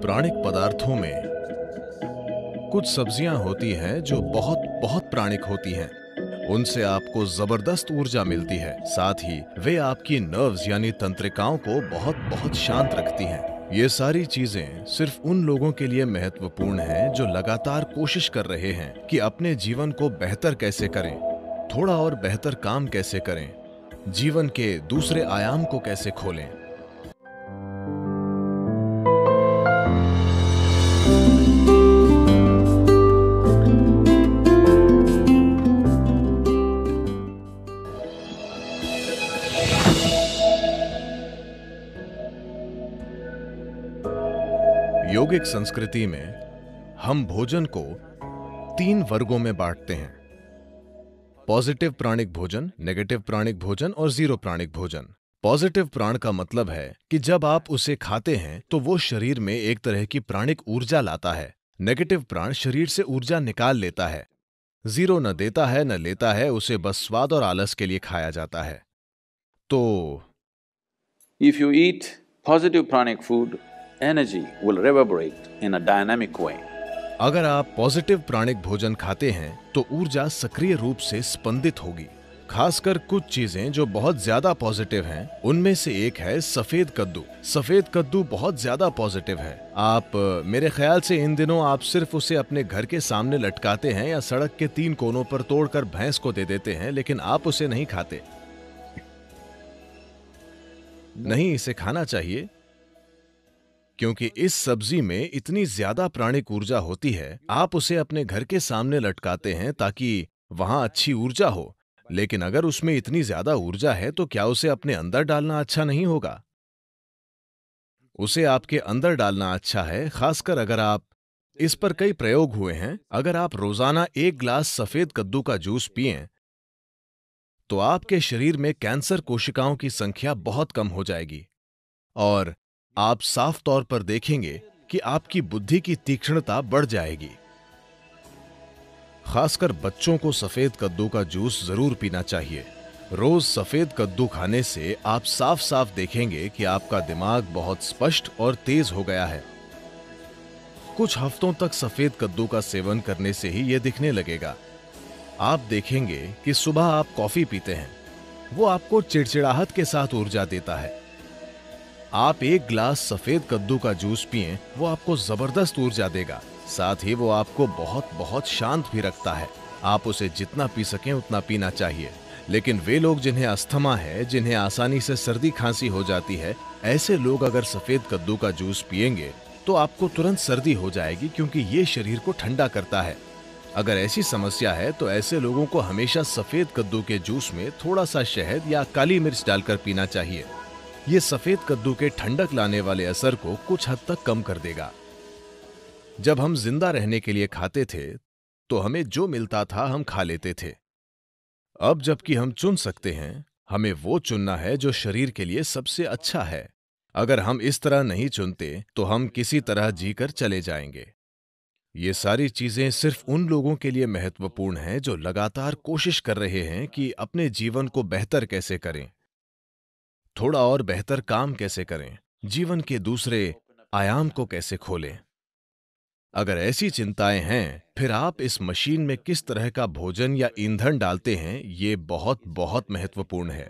प्राणिक पदार्थों में कुछ सब्जियां होती हैं जो बहुत बहुत प्राणिक होती हैं। उनसे आपको जबरदस्त ऊर्जा मिलती है। साथ ही वे आपकी नर्व्स यानी तंत्रिकाओं को बहुत बहुत शांत रखती हैं। ये सारी चीजें सिर्फ उन लोगों के लिए महत्वपूर्ण हैं जो लगातार कोशिश कर रहे हैं कि अपने जीवन को बेहतर कैसे करें, थोड़ा और बेहतर काम कैसे करें, जीवन के दूसरे आयाम को कैसे खोलें। योगिक संस्कृति में हम भोजन को 3 वर्गों में बांटते हैं: पॉजिटिव प्राणिक भोजन, नेगेटिव प्राणिक भोजन और जीरो प्राणिक भोजन। पॉजिटिव प्राण का मतलब है कि जब आप उसे खाते हैं तो वो शरीर में एक तरह की प्राणिक ऊर्जा लाता है। नेगेटिव प्राण शरीर से ऊर्जा निकाल लेता है। जीरो न देता है न लेता है, उसे बस स्वाद और आलस के लिए खाया जाता है। तो If you eat positive pranic food, energy will reverberate in a dynamic way. अगर आप पॉजिटिव प्राणिक भोजन खाते हैं तो ऊर्जा सक्रिय रूप से स्पंदित होगी। खासकर कुछ चीजें जो बहुत ज्यादा पॉजिटिव हैं, उनमें से एक है सफेद कद्दू। सफेद कद्दू बहुत ज्यादा पॉजिटिव है। आप मेरे ख्याल से इन दिनों आप सिर्फ उसे अपने घर के सामने लटकाते हैं या सड़क के 3 कोनों पर तोड़कर भैंस को दे देते हैं, लेकिन आप उसे नहीं खाते। नहीं, इसे खाना चाहिए क्योंकि इस सब्जी में इतनी ज्यादा प्राणिक ऊर्जा होती है। आप उसे अपने घर के सामने लटकाते हैं ताकि वहां अच्छी ऊर्जा हो, लेकिन अगर उसमें इतनी ज्यादा ऊर्जा है तो क्या उसे अपने अंदर डालना अच्छा नहीं होगा? उसे आपके अंदर डालना अच्छा है, खासकर अगर आप इस पर कई प्रयोग हुए हैं। अगर आप रोजाना 1 गिलास सफेद कद्दू का जूस पिएं तो आपके शरीर में कैंसर कोशिकाओं की संख्या बहुत कम हो जाएगी और आप साफ तौर पर देखेंगे कि आपकी बुद्धि की तीक्ष्णता बढ़ जाएगी। खासकर बच्चों को सफेद कद्दू का जूस जरूर पीना चाहिए। रोज सफेद कद्दू खाने से आप साफ साफ देखेंगे कि आपका दिमाग बहुत स्पष्ट और तेज हो गया है। कुछ हफ्तों तक सफेद कद्दू का सेवन करने से ही यह दिखने लगेगा। आप देखेंगे कि सुबह आप कॉफी पीते हैं, वो आपको चिड़चिड़ाहट के साथ ऊर्जा देता है। आप 1 गिलास सफेद कद्दू का जूस पिएं, वो आपको जबरदस्त ऊर्जा देगा। साथ ही वो आपको बहुत बहुत शांत भी रखता है। आप उसे जितना पी सकें उतना पीना चाहिए। लेकिन वे लोग जिन्हें अस्थमा है, जिन्हें आसानी से सर्दी खांसी हो जाती है, ऐसे लोग अगर सफेद कद्दू का जूस पिएंगे तो आपको तुरंत सर्दी हो जाएगी, क्योंकि ये शरीर को ठंडा करता है। अगर ऐसी समस्या है तो ऐसे लोगों को हमेशा सफेद कद्दू के जूस में थोड़ा सा शहद या काली मिर्च डालकर पीना चाहिए। ये सफेद कद्दू के ठंडक लाने वाले असर को कुछ हद तक कम कर देगा। जब हम जिंदा रहने के लिए खाते थे तो हमें जो मिलता था हम खा लेते थे। अब जबकि हम चुन सकते हैं, हमें वो चुनना है जो शरीर के लिए सबसे अच्छा है। अगर हम इस तरह नहीं चुनते तो हम किसी तरह जीकर चले जाएंगे। ये सारी चीजें सिर्फ उन लोगों के लिए महत्वपूर्ण हैं जो लगातार कोशिश कर रहे हैं कि अपने जीवन को बेहतर कैसे करें, थोड़ा और बेहतर काम कैसे करें, जीवन के दूसरे आयाम को कैसे खोलें। अगर ऐसी चिंताएं हैं, फिर आप इस मशीन में किस तरह का भोजन या ईंधन डालते हैं, ये बहुत बहुत महत्वपूर्ण है।